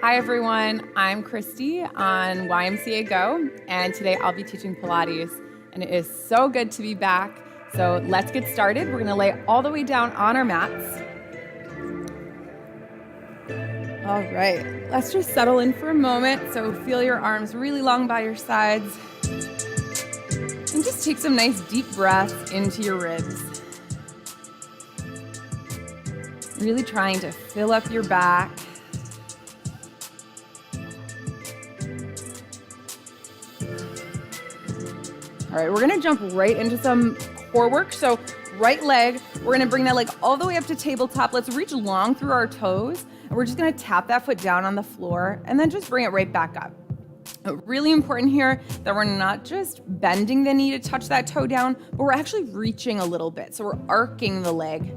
Hi everyone, I'm Christy on YMCA Go, and today I'll be teaching Pilates, and it is so good to be back. So let's get started. We're gonna lay all the way down on our mats. All right, let's just settle in for a moment. So feel your arms really long by your sides, and just take some nice deep breaths into your ribs. Really trying to fill up your back. All right, we're gonna jump right into some core work. So right leg, we're gonna bring that leg all the way up to tabletop. Let's reach long through our toes, and we're just gonna tap that foot down on the floor and then just bring it right back up. Really important here that we're not just bending the knee to touch that toe down, but we're actually reaching a little bit. So we're arcing the leg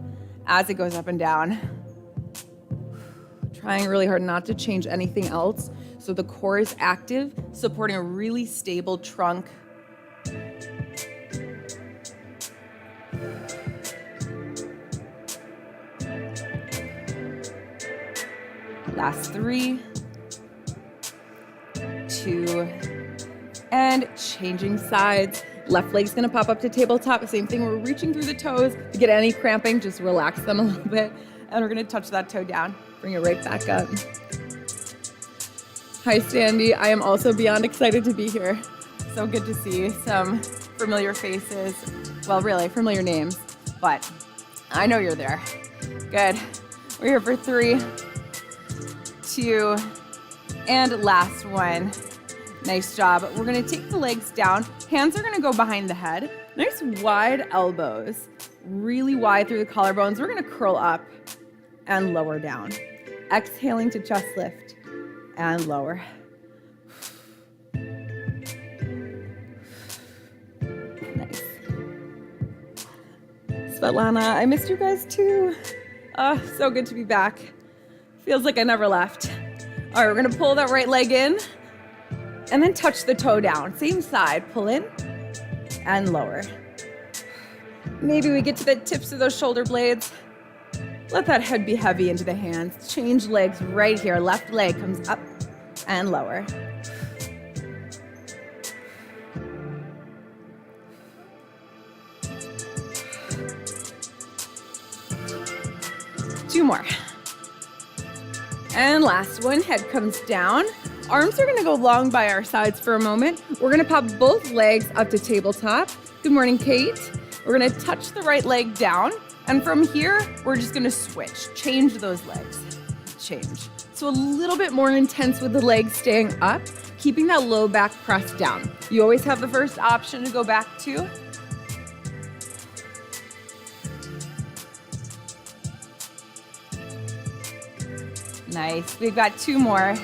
as it goes up and down. Trying really hard not to change anything else. So the core is active, supporting a really stable trunk. Last 3, 2, and changing sides. Left leg's gonna pop up to tabletop. Same thing, we're reaching through the toes. If you get any cramping, just relax them a little bit. And we're gonna touch that toe down. Bring it right back up. Hi, Sandy. I am also beyond excited to be here. So good to see some familiar faces. Well, really, familiar names, but I know you're there. Good. We're here for 3, 2, and last one. Nice job. We're gonna take the legs down. Hands are gonna go behind the head. Nice wide elbows, really wide through the collarbones. We're gonna curl up and lower down. Exhaling to chest lift and lower. Nice. Svetlana, I missed you guys too. Oh, so good to be back. Feels like I never left. All right, we're gonna pull that right leg in and then touch the toe down. Same side, pull in and lower. Maybe we get to the tips of those shoulder blades. Let that head be heavy into the hands. Change legs right here. Left leg comes up and lower. Two more. And last one, head comes down. Arms are gonna go long by our sides for a moment. We're gonna pop both legs up to tabletop. Good morning, Kate. We're gonna touch the right leg down. And from here, we're just gonna switch. Change those legs, change. So a little bit more intense with the legs staying up, keeping that low back pressed down. You always have the first option to go back to. Nice, we've got 2 more.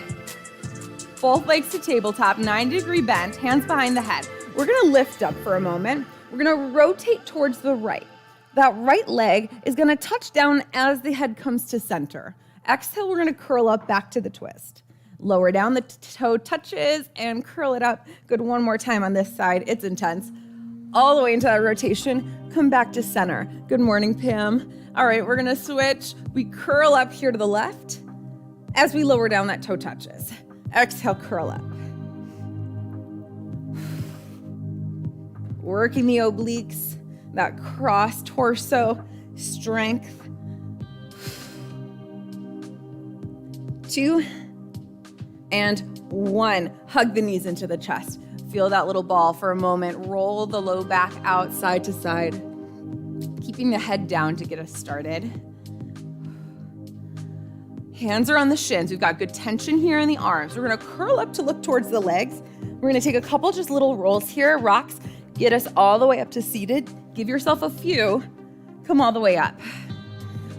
Both legs to tabletop, 90-degree bend, hands behind the head. We're gonna lift up for a moment. We're gonna rotate towards the right. That right leg is gonna touch down as the head comes to center. Exhale, we're gonna curl up back to the twist. Lower down, the toe touches and curl it up. Good, one more time on this side, it's intense. All the way into that rotation, come back to center. Good morning, Pam. All right, we're gonna switch. We curl up here to the left. As we lower down, that toe touches. Exhale, curl up. Working the obliques, that cross torso strength. 2 and 1. Hug the knees into the chest. Feel that little ball for a moment. Roll the low back out side to side. Keeping the head down to get us started. Hands are on the shins. We've got good tension here in the arms. We're gonna curl up to look towards the legs. We're gonna take a couple just little rolls here. Rocks, get us all the way up to seated. Give yourself a few. Come all the way up.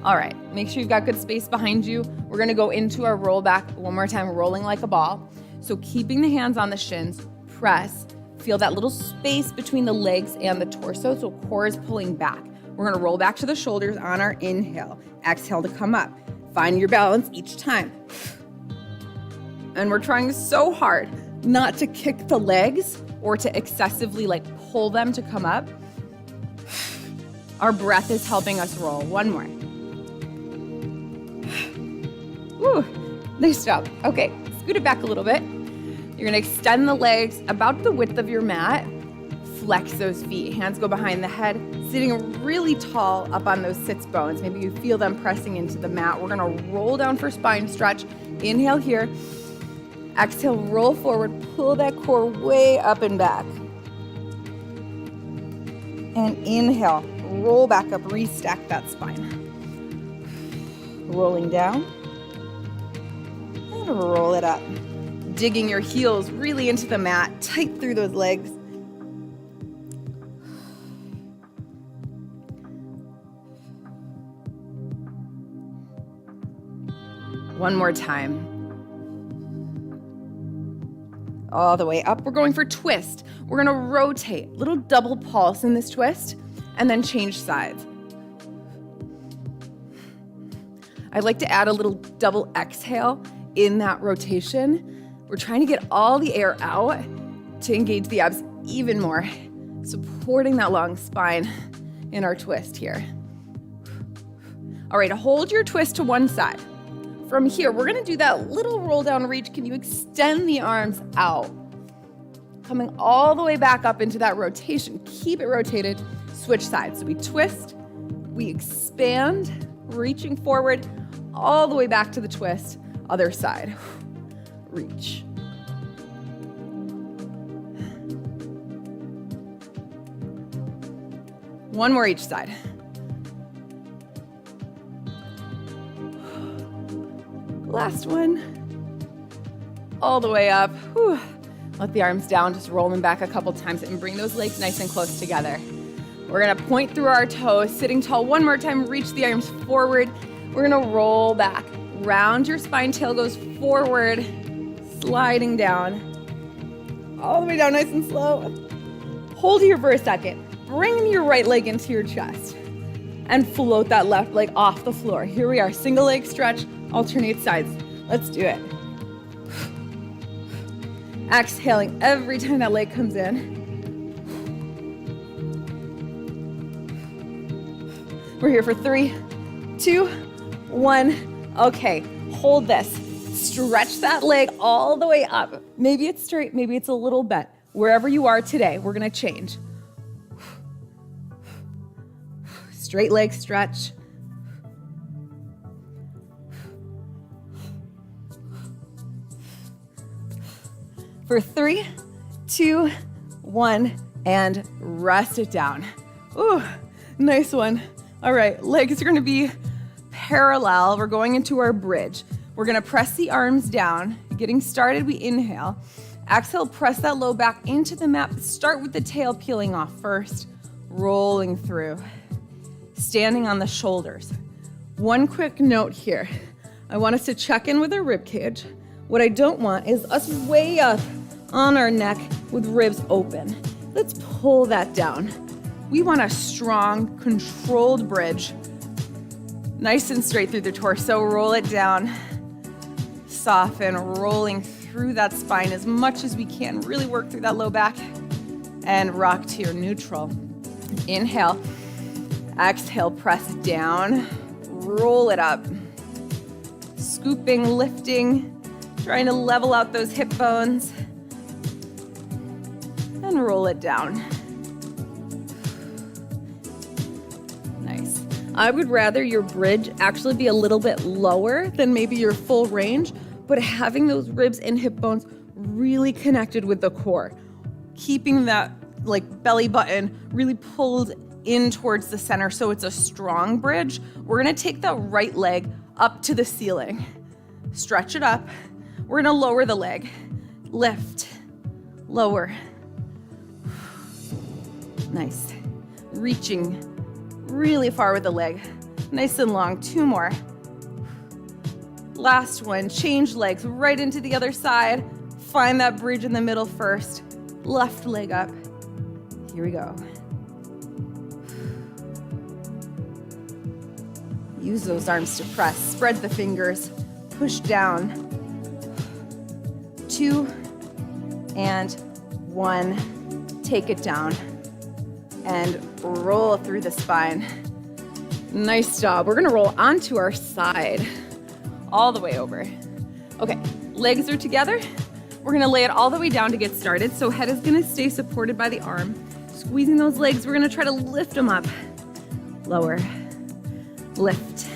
All right, make sure you've got good space behind you. We're gonna go into our roll back one more time, rolling like a ball. So keeping the hands on the shins, press. Feel that little space between the legs and the torso, so core is pulling back. We're gonna roll back to the shoulders on our inhale. Exhale to come up. Find your balance each time. And we're trying so hard not to kick the legs or to excessively pull them to come up. Our breath is helping us roll. One more. Woo. Nice job. Okay, scoot it back a little bit. You're gonna extend the legs about the width of your mat. Flex those feet. Hands go behind the head, sitting really tall up on those sits bones. Maybe you feel them pressing into the mat. We're gonna roll down for spine stretch. Inhale here. Exhale, roll forward. Pull that core way up and back. And inhale, roll back up, restack that spine. Rolling down. And roll it up. Digging your heels really into the mat, tight through those legs. One more time. All the way up. We're going for twist. We're gonna rotate, little double pulse in this twist, and then change sides. I'd like to add a little double exhale in that rotation. We're trying to get all the air out to engage the abs even more, supporting that long spine in our twist here. All right, hold your twist to one side. From here, we're gonna do that little roll down reach. Can you extend the arms out? Coming all the way back up into that rotation. Keep it rotated, switch sides. So we twist, we expand, reaching forward, all the way back to the twist, other side. Reach. One more each side. Last one. All the way up. Whew. Let the arms down, just roll them back a couple times and bring those legs nice and close together. We're gonna point through our toes, sitting tall one more time, reach the arms forward. We're gonna roll back. Round your spine, tail goes forward, sliding down. All the way down, nice and slow. Hold here for a second. Bring your right leg into your chest and float that left leg off the floor. Here we are, single leg stretch, alternate sides. Let's do it. Exhaling every time that leg comes in. We're here for 3, 2, 1. Okay, hold this. Stretch that leg all the way up. Maybe it's straight, maybe it's a little bent. Wherever you are today, we're gonna change. Straight leg stretch. For 3, 2, 1, and rest it down. Ooh, nice one. All right, legs are gonna be parallel. We're going into our bridge. We're gonna press the arms down. Getting started, we inhale. Exhale, press that low back into the mat. Start with the tail peeling off first, rolling through. Standing on the shoulders. One quick note here. I want us to check in with our rib cage. What I don't want is us way up on our neck with ribs open. Let's pull that down. We want a strong, controlled bridge. Nice and straight through the torso. Roll it down. Soften, rolling through that spine as much as we can. Really work through that low back. And rock to your neutral. Inhale. Exhale, press down. Roll it up. Scooping, lifting. Trying to level out those hip bones. And roll it down. Nice. I would rather your bridge actually be a little bit lower than maybe your full range, but having those ribs and hip bones really connected with the core. Keeping that like belly button really pulled in towards the center so it's a strong bridge. We're gonna take the right leg up to the ceiling. Stretch it up. We're gonna lower the leg. Lift, lower. Nice. Reaching really far with the leg. Nice and long, 2 more. Last one, change legs right into the other side. Find that bridge in the middle first. Left leg up. Here we go. Use those arms to press. Spread the fingers. Push down. 2 and 1. Take it down and roll through the spine. Nice job. We're gonna roll onto our side all the way over. Okay, legs are together. We're gonna lay it all the way down to get started. So head is gonna stay supported by the arm. Squeezing those legs, we're gonna try to lift them up. Lower, lift.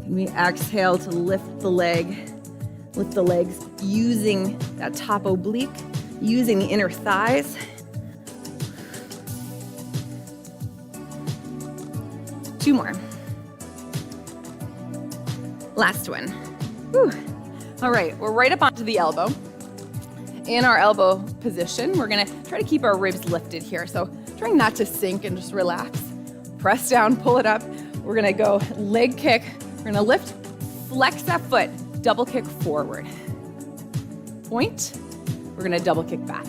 Can we exhale to lift the leg? Lift the legs using that top oblique, using the inner thighs. Two more. Last one. Whew. All right, we're right up onto the elbow. In our elbow position, we're gonna try to keep our ribs lifted here. So trying not to sink and just relax. Press down, pull it up. We're gonna go leg kick. We're gonna lift, flex that foot, double kick forward. Point, we're gonna double kick back.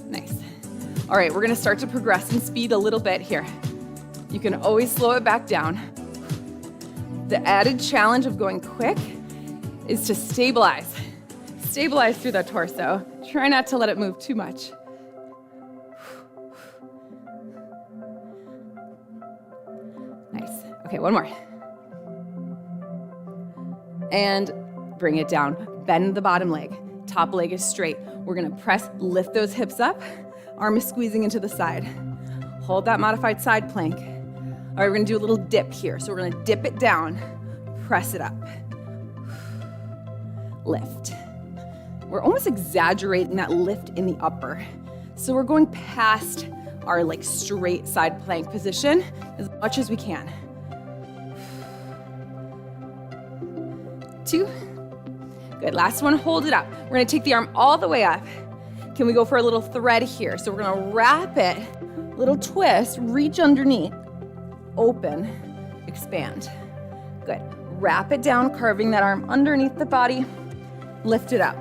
Nice. All right, we're gonna start to progress in speed a little bit here. You can always slow it back down. The added challenge of going quick is to stabilize. Stabilize through the torso. Try not to let it move too much. Nice. Okay, one more. And bring it down. Bend the bottom leg. Top leg is straight. We're gonna press, lift those hips up. Arm is squeezing into the side. Hold that modified side plank. All right, we're gonna do a little dip here. So we're gonna dip it down, press it up. Lift. We're almost exaggerating that lift in the upper. So we're going past our like straight side plank position as much as we can. 2. Good, last one, hold it up. We're gonna take the arm all the way up. Can we go for a little thread here? So we're gonna wrap it, little twist, reach underneath, open, expand. Good, wrap it down, carving that arm underneath the body, lift it up.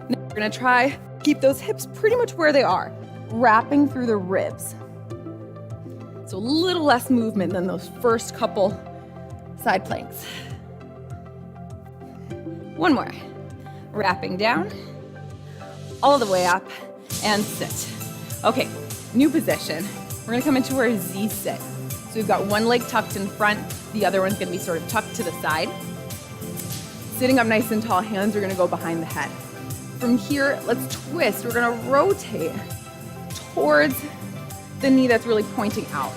Now we're gonna try, keep those hips pretty much where they are, wrapping through the ribs. So a little less movement than those first couple side planks. One more. Wrapping down, all the way up, and sit. Okay, new position. We're gonna come into our Z sit. So we've got one leg tucked in front, the other one's gonna be sort of tucked to the side. Sitting up nice and tall, hands are gonna go behind the head. From here, let's twist. We're gonna rotate towards the knee that's really pointing out,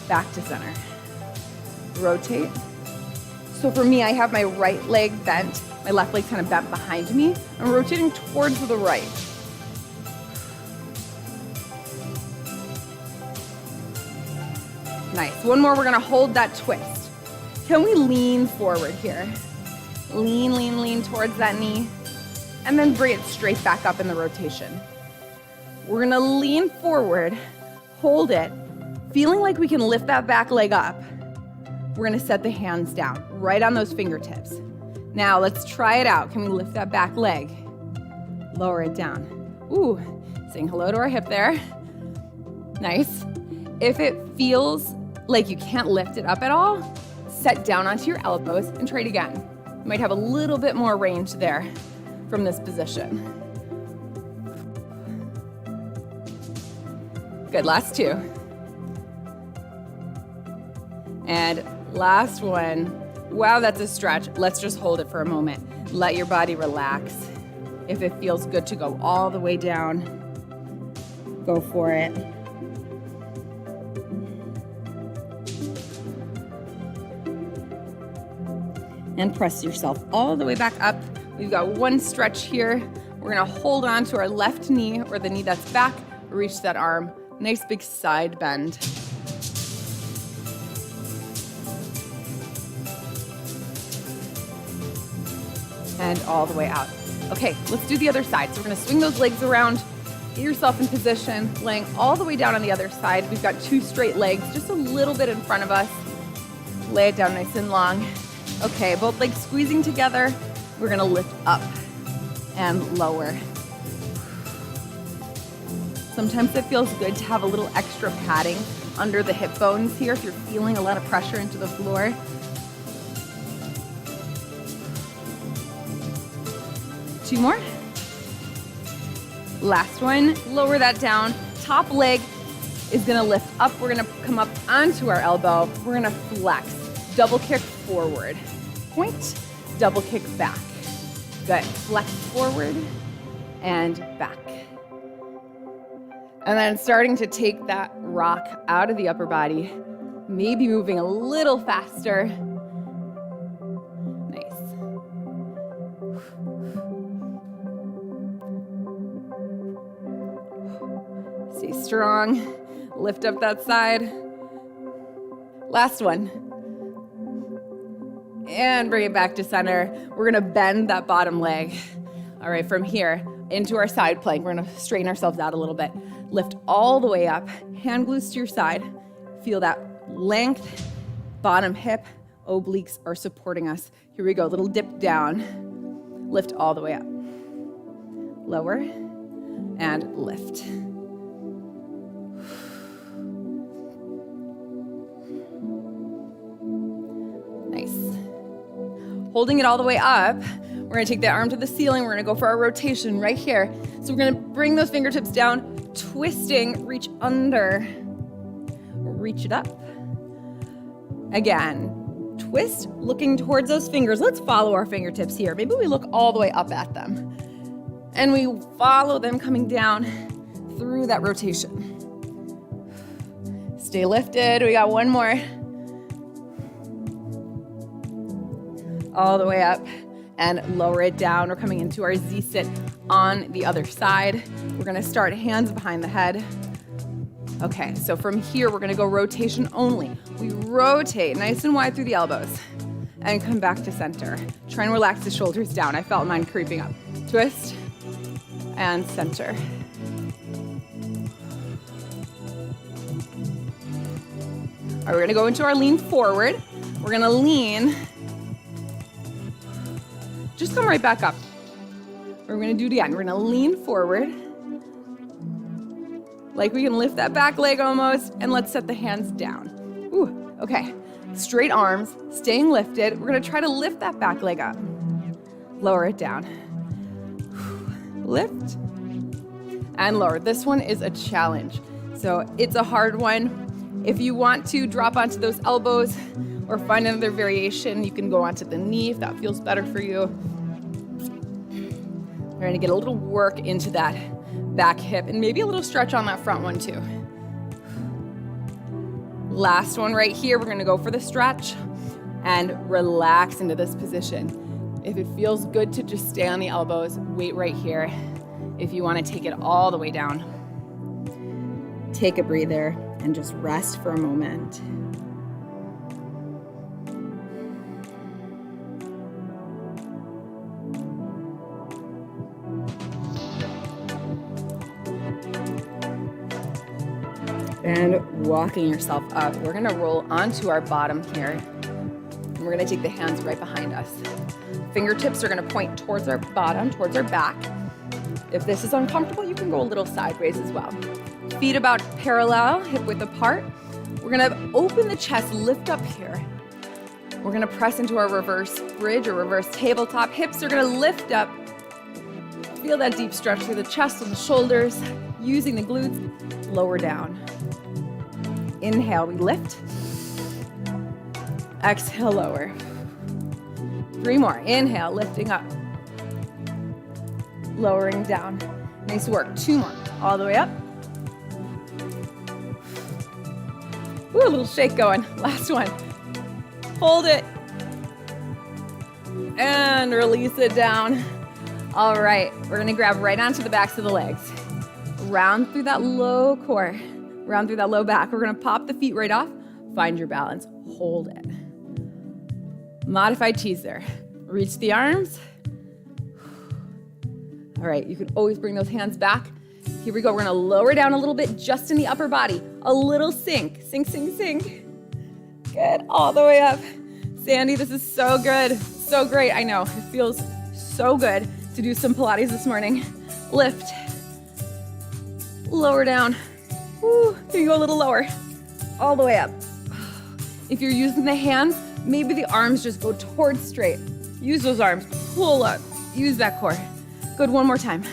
back to center. Rotate. So for me, I have my right leg bent, my left leg kind of bent behind me. I'm rotating towards the right. Nice. One more, we're gonna hold that twist. Can we lean forward here? Lean, lean, lean towards that knee, and then bring it straight back up in the rotation. We're gonna lean forward, hold it, feeling like we can lift that back leg up. We're gonna set the hands down, right on those fingertips. Now let's try it out. Can we lift that back leg? Lower it down. Ooh, saying hello to our hip there. Nice. If it feels like you can't lift it up at all, set down onto your elbows and try it again. You might have a little bit more range there from this position. Good, last two. And last one. Wow, that's a stretch. Let's just hold it for a moment. Let your body relax. If it feels good to go all the way down, go for it. And press yourself all the way back up. We've got one stretch here. We're gonna hold on to our left knee or the knee that's back, reach that arm. Nice big side bend. And all the way out. Okay, let's do the other side. So we're gonna swing those legs around, get yourself in position, laying all the way down on the other side. We've got two straight legs, just a little bit in front of us. Lay it down nice and long. Okay, both legs squeezing together. We're gonna lift up and lower. Sometimes it feels good to have a little extra padding under the hip bones here if you're feeling a lot of pressure into the floor. Two more. Last one, lower that down. Top leg is gonna lift up. We're gonna come up onto our elbow. We're gonna flex. Double kick forward. Point, double kick back. Good. Flex forward and back. And then starting to take that rock out of the upper body, maybe moving a little faster. Nice. Stay strong. Lift up that side. Last one. And bring it back to center. We're gonna bend that bottom leg. All right, from here into our side plank. We're gonna straighten ourselves out a little bit. Lift all the way up, hand glues to your side. Feel that length, bottom hip, obliques are supporting us. Here we go, little dip down. Lift all the way up. Lower and lift. Nice. Holding it all the way up, we're gonna take that arm to the ceiling. We're gonna go for our rotation right here. So we're gonna bring those fingertips down, twisting, reach under, reach it up. Again, twist, looking towards those fingers. Let's follow our fingertips here. Maybe we look all the way up at them. And we follow them coming down through that rotation. Stay lifted, we got one more. All the way up and lower it down. We're coming into our Z-sit on the other side. We're gonna start hands behind the head. Okay, so from here, we're gonna go rotation only. We rotate nice and wide through the elbows and come back to center. Try and relax the shoulders down. I felt mine creeping up. Twist and center. All right, we're gonna go into our lean forward. We're gonna lean. Just come right back up. We're gonna do it again. We're gonna lean forward. Like we can lift that back leg almost, and let's set the hands down. Ooh, okay. Straight arms, staying lifted. We're gonna try to lift that back leg up. Lower it down. Lift and lower. This one is a challenge. So it's a hard one. If you want to drop onto those elbows or find another variation, you can go onto the knee if that feels better for you. We're gonna get a little work into that back hip and maybe a little stretch on that front one too. Last one right here, we're gonna go for the stretch and relax into this position. If it feels good to just stay on the elbows, weight right here. If you wanna take it all the way down, take a breather and just rest for a moment. And walking yourself up, we're gonna roll onto our bottom here. And we're gonna take the hands right behind us. Fingertips are gonna point towards our bottom, towards our back. If this is uncomfortable, you can go a little sideways as well. Feet about parallel, hip width apart. We're gonna open the chest, lift up here. We're gonna press into our reverse bridge or reverse tabletop. Hips are gonna lift up. Feel that deep stretch through the chest and the shoulders, using the glutes, lower down. Inhale, we lift. Exhale, lower. 3 more. Inhale, lifting up. Lowering down. Nice work. 2 more. All the way up. Ooh, a little shake going. Last one. Hold it. And release it down. All right, we're gonna grab right onto the backs of the legs. Round through that low core. Round through that low back. We're gonna pop the feet right off. Find your balance. Hold it. Modified teaser. Reach the arms. All right, you can always bring those hands back. Here we go. We're gonna lower down a little bit just in the upper body. A little sink. Sink, sink, sink. Good. All the way up. Sandy, this is so good. So great. I know. It feels so good to do some Pilates this morning. Lift. Lower down. Woo. Here you go, a little lower. All the way up. If you're using the hands, maybe the arms just go towards straight. Use those arms. Pull up. Use that core. Good. One more time.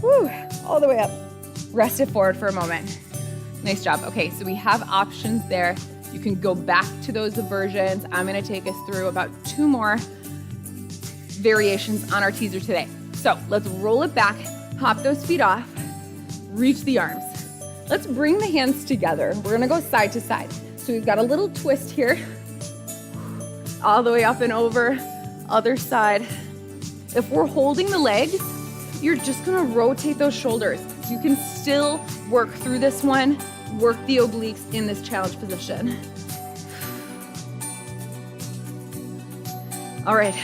Woo. All the way up. Rest it forward for a moment. Nice job. Okay, so we have options there. You can go back to those versions. I'm gonna take us through about 2 more variations on our teaser today. So let's roll it back, hop those feet off, reach the arms. Let's bring the hands together. We're gonna go side to side. So we've got a little twist here, all the way up and over, other side. If we're holding the legs, you're just gonna rotate those shoulders. You can still work through this one, work the obliques in this challenge position. All right,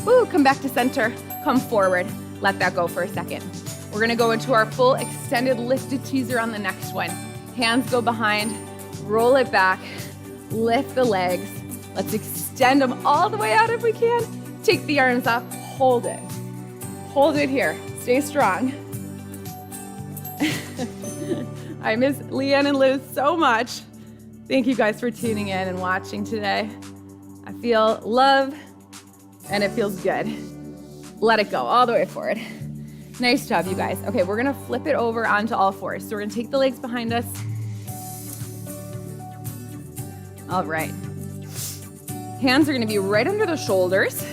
woo, come back to center, come forward. Let that go for a second. We're gonna go into our full extended lifted teaser on the next one. Hands go behind, roll it back, lift the legs. Let's extend them all the way out if we can. Take the arms up, hold it. Hold it here, stay strong. I miss Leanne and Liz so much. Thank you guys for tuning in and watching today. I feel love and it feels good. Let it go all the way forward. Nice job, you guys. Okay, we're gonna flip it over onto all fours. So we're gonna take the legs behind us. All right. Hands are gonna be right under the shoulders.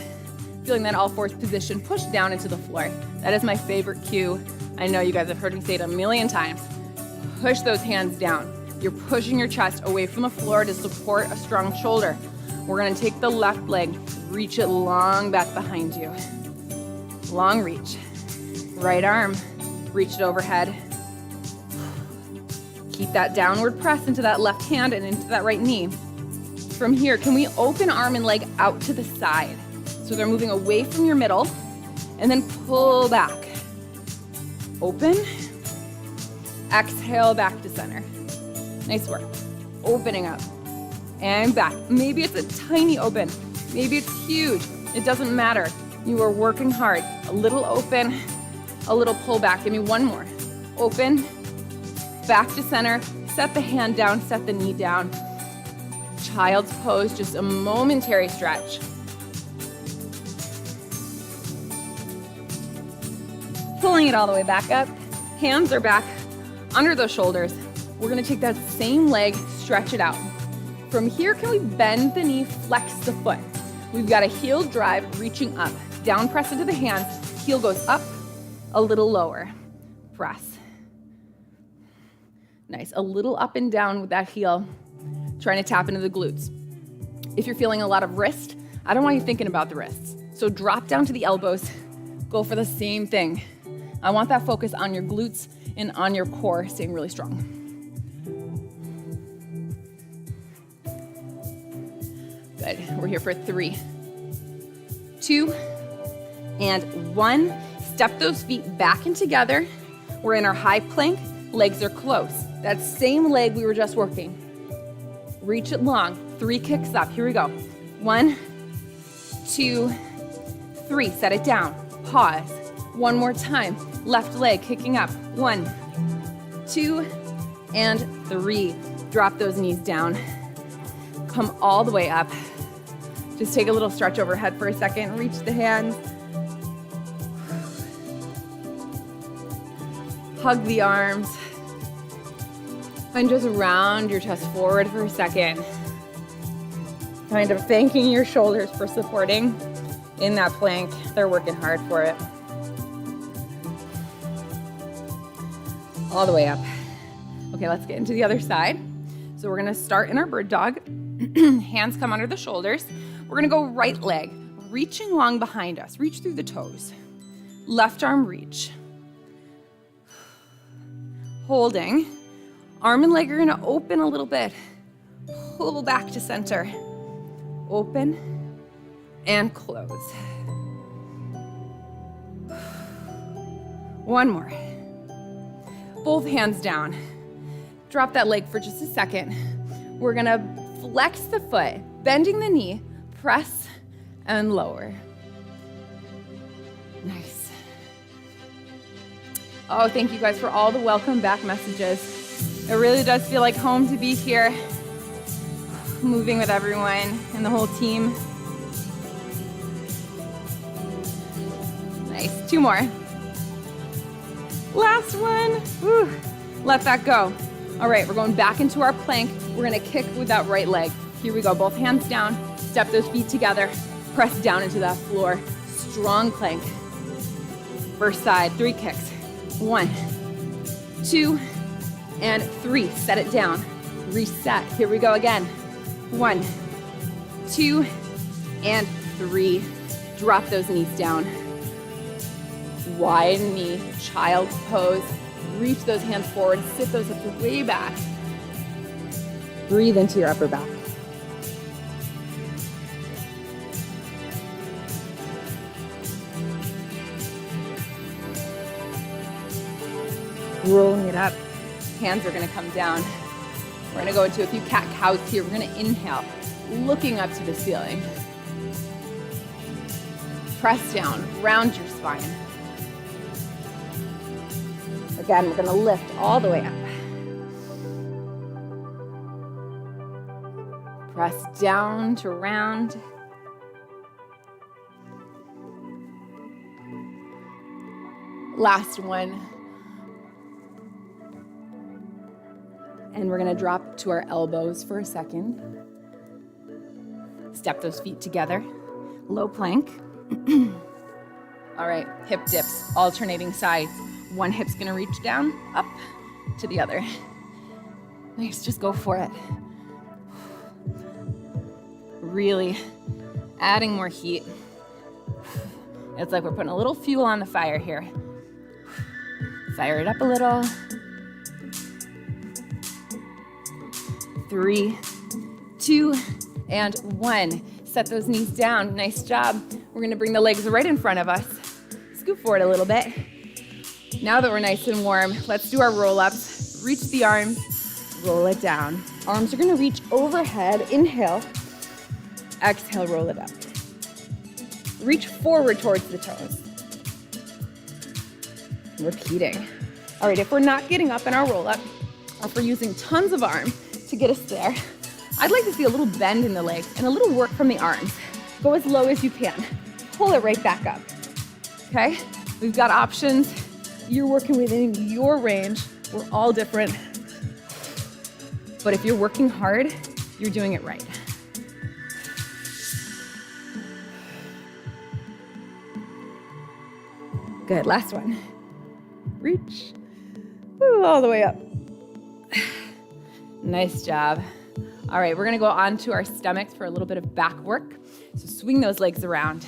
Feeling that all fours position, push down into the floor. That is my favorite cue. I know you guys have heard me say it a million times. Push those hands down. You're pushing your chest away from the floor to support a strong shoulder. We're gonna take the left leg, reach it long back behind you. Long reach. Right arm, reach it overhead. Keep that downward press into that left hand and into that right knee. From here, can we open arm and leg out to the side? So they're moving away from your middle, and then pull back. Open, exhale back to center. Nice work. Opening up and back. Maybe it's a tiny open, maybe it's huge. It doesn't matter. You are working hard. A little open, a little pull back. Give me one more. Open, back to center. Set the hand down, set the knee down. Child's pose, just a momentary stretch. Pulling it all the way back up. Hands are back under those shoulders. We're gonna take that same leg, stretch it out. From here, can we bend the knee, flex the foot? We've got a heel drive reaching up. Down press into the hands, heel goes up, a little lower. Press. Nice, a little up and down with that heel, trying to tap into the glutes. If you're feeling a lot of wrist, I don't want you thinking about the wrists. So drop down to the elbows, go for the same thing. I want that focus on your glutes and on your core, staying really strong. Good, we're here for 3, 2, and 1. Step those feet back in together. We're in our high plank, legs are close. That same leg we were just working. Reach it long, 3 kicks up, here we go. 1, 2, 3, set it down, pause. One more time, left leg kicking up. 1, 2, and 3. Drop those knees down. Come all the way up. Just take a little stretch overhead for a second, reach the hands. Hug the arms. And just round your chest forward for a second. Kind of thanking your shoulders for supporting in that plank. They're working hard for it. All the way up. Okay, let's get into the other side. So we're gonna start in our bird dog. Hands come under the shoulders. We're gonna go right leg, reaching long behind us. Reach through the toes. Left arm reach. Holding. Arm and leg are gonna open a little bit. Pull back to center. Open and close. One more. Both hands down. Drop that leg for just a second. We're gonna flex the foot, bending the knee, press and lower. Nice. Oh, thank you guys for all the welcome back messages. It really does feel like home to be here, moving with everyone and the whole team. Nice, 2 more. Last one. Whew. Let that go. All right, we're going back into our plank. We're gonna kick with that right leg. Here we go, both hands down. Step those feet together. Press down into that floor. Strong plank. First side, 3 kicks. 1, 2, and 3. Set it down. Reset. Here we go again. 1, 2, and 3. Drop those knees down. Wide knee, child's pose. Reach those hands forward. Sit those hips way back. Breathe into your upper back. Rolling it up. Hands are gonna come down. We're gonna go into a few cat-cows here. We're gonna inhale, looking up to the ceiling. Press down, round your spine. Again, we're gonna lift all the way up. Press down to round. Last one. And we're gonna drop to our elbows for a second. Step those feet together. Low plank. All right, hip dips, alternating sides. One hip's gonna reach down, up to the other. Nice, just go for it. Really adding more heat. It's like we're putting a little fuel on the fire here. Fire it up a little. 3, 2, and 1. Set those knees down. Nice job. We're gonna bring the legs right in front of us. Scoot forward a little bit. Now that we're nice and warm, let's do our roll-ups. Reach the arms, roll it down. Arms are gonna reach overhead. Inhale. Exhale, roll it up. Reach forward towards the toes. Repeating. All right, if we're not getting up in our roll-up, or if we're using tons of arm to get us there, I'd like to see a little bend in the legs and a little work from the arms. Go as low as you can. Pull it right back up, okay? We've got options. You're working within your range. We're all different. But if you're working hard, you're doing it right. Good, last one. Reach. Woo, all the way up. Nice job. All right, we're gonna go onto our stomachs for a little bit of back work. So swing those legs around,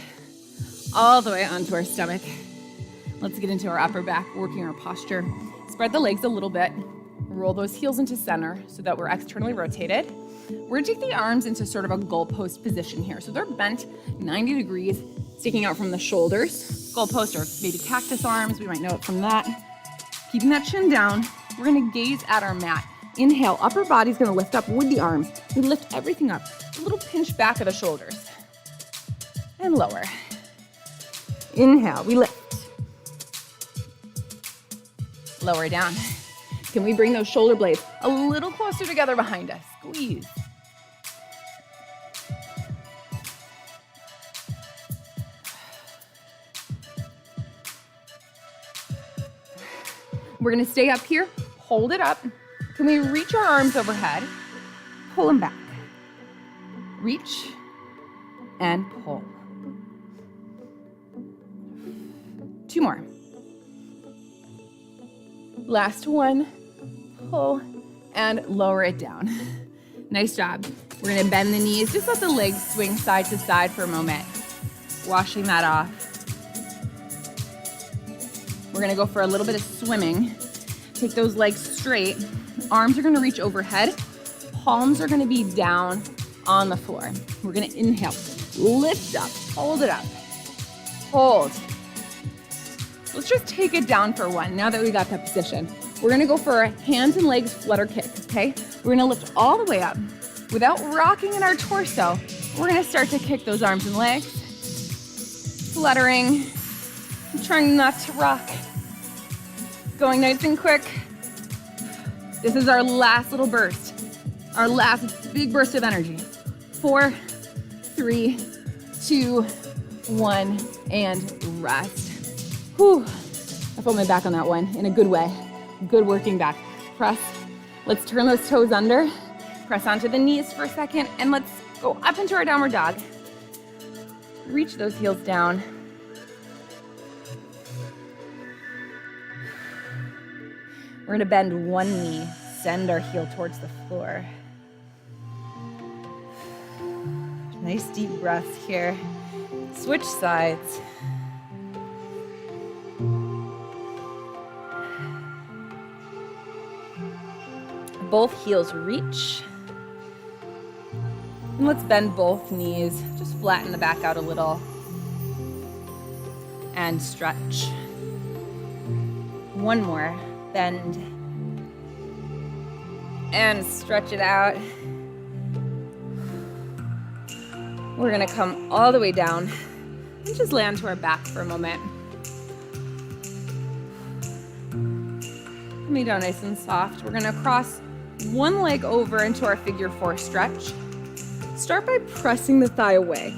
all the way onto our stomach. Let's get into our upper back, working our posture. Spread the legs a little bit. Roll those heels into center so that we're externally rotated. We're gonna take the arms into sort of a goalpost position here. So they're bent 90 degrees, sticking out from the shoulders. Goalpost or maybe cactus arms, we might know it from that. Keeping that chin down, we're gonna gaze at our mat. Inhale, upper body's gonna lift up with the arms. We lift everything up. A little pinch back of the shoulders. And lower. Inhale, we lift. Lower down. Can we bring those shoulder blades a little closer together behind us? Squeeze. We're gonna stay up here, hold it up. Can we reach our arms overhead? Pull them back. Reach and pull. 2 more. Last one. Pull and lower it down. Nice job. We're gonna bend the knees. Just let the legs swing side to side for a moment. Washing that off. We're gonna go for a little bit of swimming. Take those legs straight. Arms are gonna reach overhead. Palms are gonna be down on the floor. We're gonna inhale, lift up, hold it up, hold. Let's just take it down for one now that we got that position. We're gonna go for a hands and legs flutter kick, okay? We're gonna lift all the way up. Without rocking in our torso, we're gonna start to kick those arms and legs. Fluttering, trying not to rock. Going nice and quick. This is our last little burst, our last big burst of energy. 4, 3, 2, 1, and rest. Whew. I felt my back on that one in a good way. Good working back. Press. Let's turn those toes under. Press onto the knees for a second, and let's go up into our downward dog. Reach those heels down. We're gonna bend one knee, send our heel towards the floor. Nice deep breaths here. Switch sides. Both heels reach. And let's bend both knees. Just flatten the back out a little. And stretch. One more. Bend. And stretch it out. We're gonna come all the way down and just land to our back for a moment. Coming down nice and soft. We're gonna cross one leg over into our figure 4 stretch. Start by pressing the thigh away.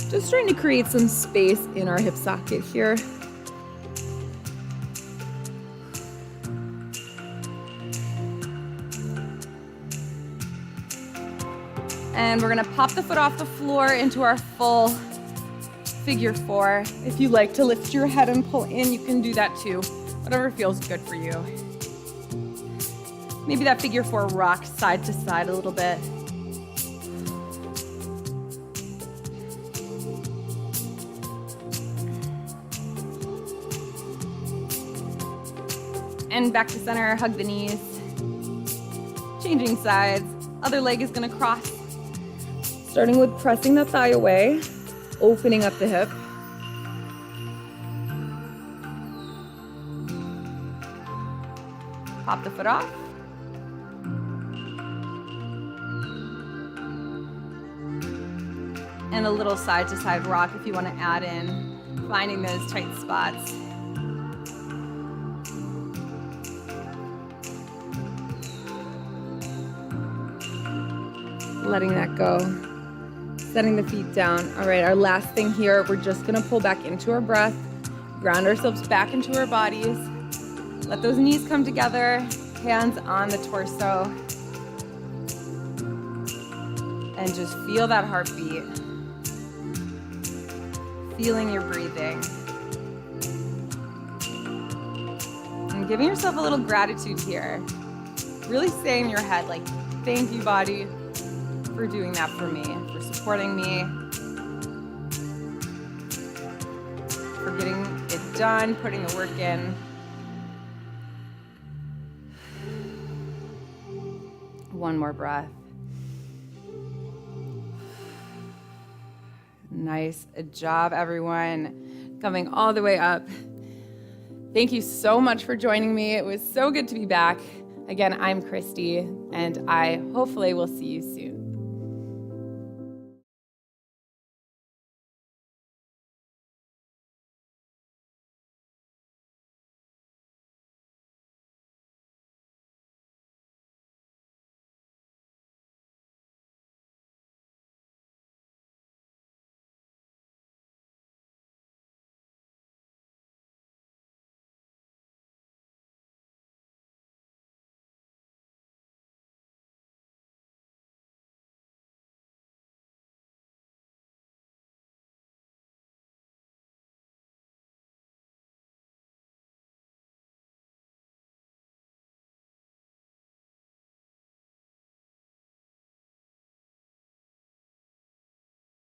Just trying to create some space in our hip socket here. And we're gonna pop the foot off the floor into our full figure 4. If you like to lift your head and pull in, you can do that too. Whatever feels good for you. Maybe that figure 4 rocks side to side a little bit. And back to center, hug the knees. Changing sides. Other leg is gonna cross. Starting with pressing the thigh away, opening up the hip. Pop the foot off. And a little side to side rock if you want to add in, finding those tight spots. Letting that go. Setting the feet down. All right, our last thing here, we're just gonna pull back into our breath, ground ourselves back into our bodies. Let those knees come together, hands on the torso. And just feel that heartbeat. Feeling your breathing. And giving yourself a little gratitude here. Really saying in your head, like, thank you, body, for doing that for me, for supporting me, for getting it done, putting the work in. One more breath. Nice job, everyone. Coming all the way up. Thank you so much for joining me. It was so good to be back. Again, I'm Christy, and I hopefully will see you soon.